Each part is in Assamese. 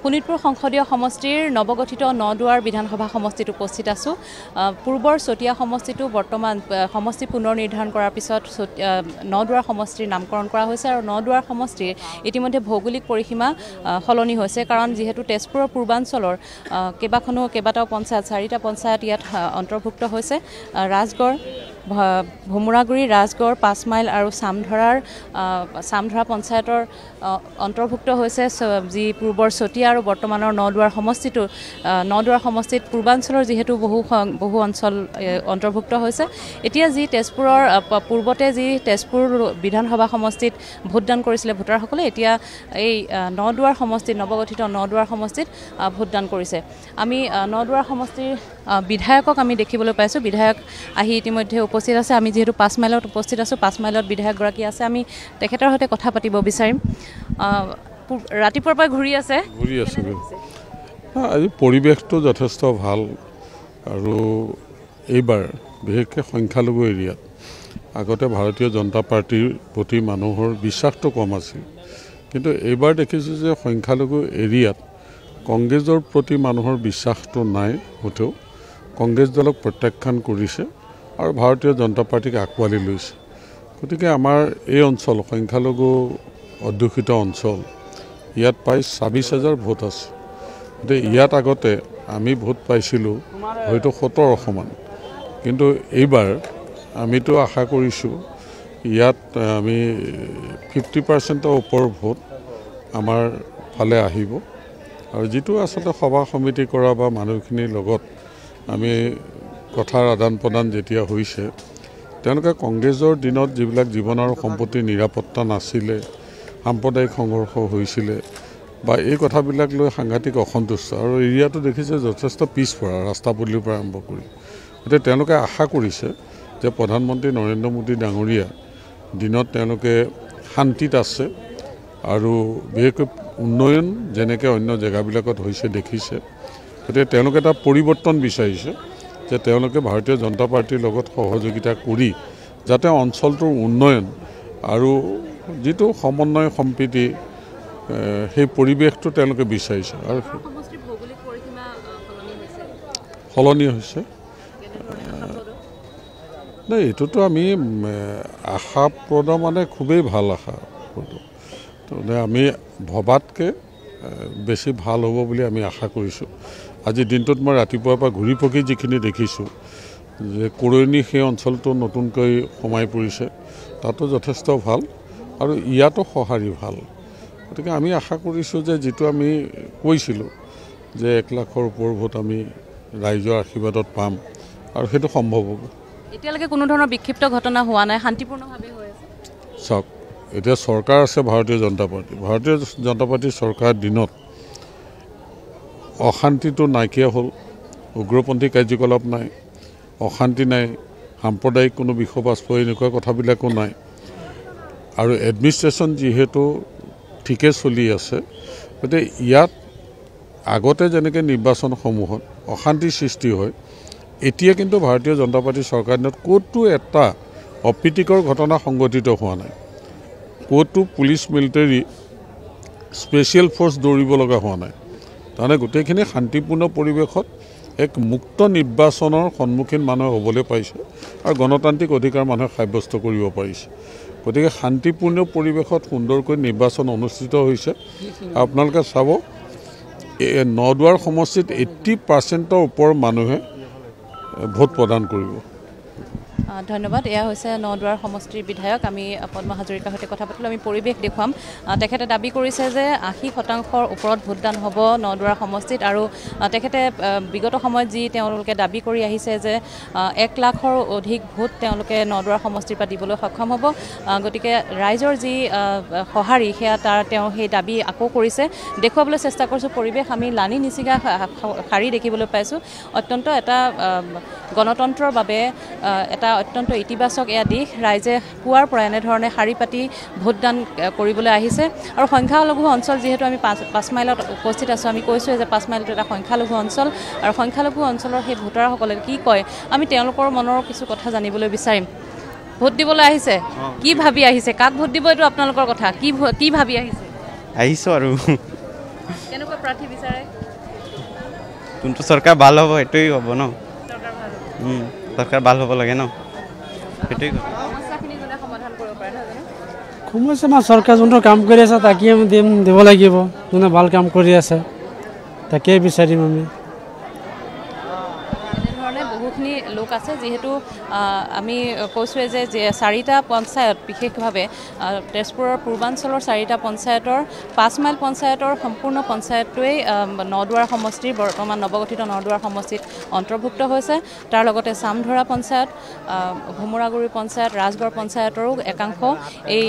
শোণিতপুৰ সংসদীয় সমষ্টিৰ নৱগঠিত নদুৱাৰ বিধানসভা সমষ্টিত উপস্থিত আছোঁ। পূৰ্বৰ চতিয়া সমষ্টিটো বৰ্তমান সমষ্টি পুনৰ নিৰ্ধাৰণ কৰাৰ পিছত নদুৱাৰ সমষ্টিৰ নামকৰণ কৰা হৈছে আৰু নদুৱাৰ সমষ্টিৰ ইতিমধ্যে ভৌগোলিক পৰিসীমা সলনি হৈছে, কাৰণ যিহেতু তেজপুৰৰ পূৰ্বাঞ্চলৰ কেইবাটাও পঞ্চায়ত 4টা পঞ্চায়ত ইয়াত অন্তৰ্ভুক্ত হৈছে। ৰাজগড়, ভোমোৰাগুৰি, ৰাজগড়, 5 মাইল আৰু চামধৰা পঞ্চায়তৰ অন্তৰ্ভুক্ত হৈছে, যি পূৰ্বৰ চতিয়া আৰু বৰ্তমানৰ নদুৱাৰ সমষ্টিত পূৰ্বাঞ্চলৰ যিহেতু বহু অঞ্চল অন্তৰ্ভুক্ত হৈছে। এতিয়া যি তেজপুৰৰ পূৰ্বতে যি তেজপুৰ বিধানসভা সমষ্টিত ভোটদান কৰিছিলে ভোটাৰসকলে, এতিয়া এই নৱগঠিত নদুৱাৰ সমষ্টিত ভোটদান কৰিছে। আমি নদুৱাৰ সমষ্টিৰ বিধায়কক আমি দেখিবলৈ পাইছোঁ। বিধায়ক আহি ইতিমধ্যে উপস্থিত আছে। আমি যিহেতু 5 মাইলত উপস্থিত আছোঁ, 5 মাইলত বিধায়কগৰাকী আছে, আমি তেখেতৰ সৈতে কথা পাতিব বিচাৰিম। ৰাতিপুৱাৰ পৰা ঘূৰি আছে। আজি পৰিৱেশটো যথেষ্ট ভাল আৰু এইবাৰ বিশেষকৈ সংখ্যালঘু এৰিয়াত আগতে ভাৰতীয় জনতা পাৰ্টিৰ প্ৰতি মানুহৰ বিশ্বাসটো কম আছিল, কিন্তু এইবাৰ দেখিছোঁ যে সংখ্যালঘু এৰিয়াত কংগ্ৰেছৰ প্ৰতি মানুহৰ বিশ্বাসটো নাই। মুঠেও কংগ্ৰেছ দলক প্ৰত্যাখ্যান কৰিছে আৰু ভাৰতীয় জনতা পাৰ্টিক আঁকোৱালি লৈছে। গতিকে আমাৰ এই অঞ্চল সংখ্যালঘু অধ্যুষিত অঞ্চল, ইয়াত প্ৰায় 26,000 ভোট আছে। গতিকে ইয়াত আগতে আমি ভোট পাইছিলোঁ হয়তো 1700 মান, কিন্তু এইবাৰ আমিতো আশা কৰিছোঁ ইয়াত আমি 50%ৰ ওপৰ ভোট আমাৰ ফালে আহিব। আৰু যিটো আচলতে সভা সমিতি কৰা বা মানুহখিনিৰ লগত আমি কথাৰ আদান প্ৰদান যেতিয়া হৈছে, তেওঁলোকে কংগ্ৰেছৰ দিনত যিবিলাক জীৱন আৰু সম্পত্তিৰ নিৰাপত্তা নাছিলে, সাম্প্ৰদায়িক সংঘৰ্ষ হৈছিলে বা এই কথাবিলাক লৈ সাংঘাতিক অসন্তুষ্ট, আৰু এৰিয়াটো দেখিছে যথেষ্ট পিছপৰা ৰাস্তা পদূলিৰ পৰা আৰম্ভ কৰি। গতিকে তেওঁলোকে আশা কৰিছে যে প্ৰধানমন্ত্ৰী নৰেন্দ্ৰ মোদী ডাঙৰীয়া দিনত তেওঁলোকে শান্তিত আছে আৰু বিশেষকৈ উন্নয়ন যেনেকৈ অন্য জেগাবিলাকত হৈছে দেখিছে। গতিকে তেওঁলোকে এটা পৰিৱৰ্তন বিচাৰিছে যে তেওঁলোকে ভাৰতীয় জনতা পাৰ্টিৰ লগত সহযোগিতা কৰি যাতে অঞ্চলটোৰ উন্নয়ন আৰু যিটো সমন্বয় সম্প্ৰীতি সেই পৰিৱেশটো তেওঁলোকে বিচাৰিছে আৰু সলনি হৈছে। নাই, এইটোতো আমি আশাপ্ৰদ মানে খুবেই ভাল আশাপ্ৰদ, আমি ভবাতকৈ বেছি ভাল হ'ব বুলি আমি আশা কৰিছোঁ। আজিৰ দিনটোত মই ৰাতিপুৱাৰ পৰা ঘূৰি পকি যিখিনি দেখিছোঁ যে কৰৈনী সেই অঞ্চলটো নতুনকৈ সোমাই পৰিছে, তাতো যথেষ্ট ভাল আৰু ইয়াতো সঁহাৰি ভাল। গতিকে আমি আশা কৰিছোঁ যে যিটো আমি কৈছিলোঁ যে 1 লাখৰ ওপৰ ভোট আমি ৰাইজৰ আশীৰ্বাদত পাম আৰু সেইটো সম্ভৱ হ'ব। এতিয়ালৈকে কোনো ধৰণৰ বিক্ষিপ্ত ঘটনা হোৱা নাই, শান্তিপূৰ্ণভাৱে হৈ আছে। চাওক, এতিয়া চৰকাৰ আছে ভাৰতীয় জনতা পাৰ্টিৰ চৰকাৰৰ দিনত অশান্তিটো নাইকিয়া হ'ল, উগ্ৰপন্থী কাৰ্যকলাপ নাই, অশান্তি নাই, সাম্প্ৰদায়িক কোনো বিষবাস্প এনেকুৱা কথাবিলাকো নাই। আৰু এডমিনিষ্ট্ৰেশ্যন যিহেতু ঠিকে চলি আছে, গতিকে ইয়াত আগতে যেনেকৈ নিৰ্বাচনসমূহত অশান্তিৰ সৃষ্টি হয়, এতিয়া কিন্তু ভাৰতীয় জনতা পাৰ্টিৰ চৰকাৰ দিনত ক'তো এটা অপ্ৰীতিকৰ ঘটনা সংঘটিত হোৱা নাই, ক'তো পুলিচ মিলিটাৰী স্পেচিয়েল ফ'ৰ্চ দৌৰিব লগা হোৱা নাই। তাৰমানে গোটেইখিনি শান্তিপূৰ্ণ পৰিৱেশত এক মুক্ত নিৰ্বাচনৰ সন্মুখীন মানুহে হ'বলৈ পাইছে আৰু গণতান্ত্ৰিক অধিকাৰ মানুহে সাব্যস্ত কৰিব পাৰিছে। গতিকে শান্তিপূৰ্ণ পৰিৱেশত সুন্দৰকৈ নিৰ্বাচন অনুষ্ঠিত হৈছে। আপোনালোকে চাব, নদুৱাৰ সমষ্টিত 80%ৰ ওপৰ মানুহে ভোট প্ৰদান কৰিব। ধন্যবাদ। এয়া হৈছে নদুৱাৰ সমষ্টিৰ বিধায়ক। আমি পদ্মা হাজৰিকাৰ সৈতে কথা পাতিলোঁ। আমি পৰিৱেশ দেখুৱাম। তেখেতে দাবী কৰিছে যে 80% ওপৰত ভোটদান হ'ব নদুৱাৰ সমষ্টিত, আৰু তেখেতে বিগত সময়ত যি তেওঁলোকে দাবী কৰি আহিছে যে 1 লাখৰ অধিক ভোট তেওঁলোকে নদুৱাৰ সমষ্টিৰ পৰা দিবলৈ সক্ষম হ'ব। গতিকে ৰাইজৰ যি সঁহাৰি সেয়া তেওঁ সেই দাবী আকৌ কৰিছে। দেখুৱাবলৈ চেষ্টা কৰিছোঁ পৰিৱেশ। আমি লানি নিচিগা শাৰী দেখিবলৈ পাইছোঁ। অত্যন্ত এটা গণতন্ত্ৰৰ বাবে এটা অত্যন্ত ইতিবাচক এয়া দিশ। ৰাইজে পুৱাৰ পৰা এনেধৰণে শাৰী পাতি ভোটদান কৰিবলৈ আহিছে। আৰু সংখ্যালঘু অঞ্চল যিহেতু আমি 5 মাইলত উপস্থিত আছোঁ, আমি কৈছোঁ যে 5 মাইলটো এটা সংখ্যালঘু অঞ্চল, আৰু সংখ্যালঘু অঞ্চলৰ সেই ভোটাৰসকলে কি কয় আমি তেওঁলোকৰ মনৰ কিছু কথা জানিবলৈ বিচাৰিম। ভোট দিবলৈ আহিছে, কি ভাবি আহিছে, কাক ভোট দিব এইটো আপোনালোকৰ কথা, কি ভাবি আহিছে? আহিছোঁ আৰু কেনেকুৱা প্ৰাৰ্থী বিচাৰে কোনটো চৰকাৰ ভাল হ'ব সেইটোৱেই হ'ব ন চৰকাৰ ভাল হ'ব লাগে ন সেইটোৱেই সমস্যাখিনি যোনে সমাধান কৰিব পাৰে নহয় জানো সমস্যা আমাৰ চৰকাৰ যোনটো কাম কৰি আছে তাকে আমি দিব লাগিব যোনে ভাল কাম কৰি আছে তাকেই বিচাৰিম আমি এনেধৰণে বহুখিনি লোক আছে যিহেতু আমি কৈছোঁৱে যে 4টা পঞ্চায়ত বিশেষভাৱে তেজপুৰৰ পূৰ্বাঞ্চলৰ 4টা পঞ্চায়তৰ 5 মাইল পঞ্চায়তৰ সম্পূৰ্ণ পঞ্চায়তটোৱেই নদুৱাৰ সমষ্টিৰ বৰ্তমান নৱগঠিত নদুৱাৰ সমষ্টিত অন্তৰ্ভুক্ত হৈছে তাৰ লগতে চামধৰা পঞ্চায়ত ভোমোৰাগুৰি পঞ্চায়ত ৰাজগড় পঞ্চায়তৰো একাংশ এই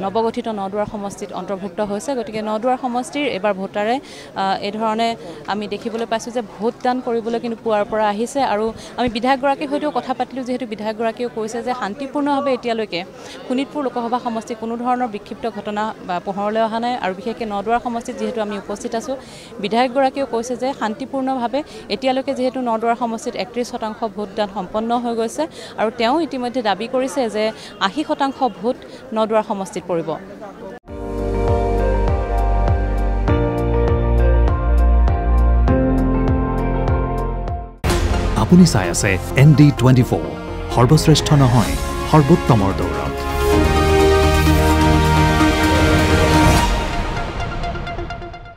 নৱগঠিত নদুৱাৰ সমষ্টিত অন্তৰ্ভুক্ত হৈছে গতিকে নদুৱাৰ সমষ্টিৰ এবাৰ ভোটাৰে এই ধৰণে আমি দেখিবলৈ পাইছোঁ যে ভোটদান কৰিবলৈ কিন্তু পুৱাৰ পৰা আহিছে আৰু আমি বিধায়কগৰাকীৰ সৈতেও কথা পাতিলোঁ যিহেতু বিধায়কগৰাকীয়েও কৈছে যে শান্তিপূৰ্ণভাৱে এতিয়ালৈকে শোণিতপুৰ লোকসভা সমষ্টি কোনো ধৰণৰ বিক্ষিপ্ত ঘটনা বা পোহৰলৈ অহা নাই আৰু বিশেষকৈ নদুৱাৰ সমষ্টিত যিহেতু আমি উপস্থিত আছোঁ বিধায়কগৰাকীয়েও কৈছে যে শান্তিপূৰ্ণভাৱে এতিয়ালৈকে যিহেতু নদুৱাৰ সমষ্টিত 31% ভোটদান সম্পন্ন হৈ গৈছে আৰু তেওঁ ইতিমধ্যে দাবী কৰিছে যে 80% ভোট নদুৱাৰ সমষ্টিত পৰিব আপুনি চাই আছে ND24 সৰ্বশ্ৰেষ্ঠ নহয় সৰ্বোত্তমৰ দৌৰা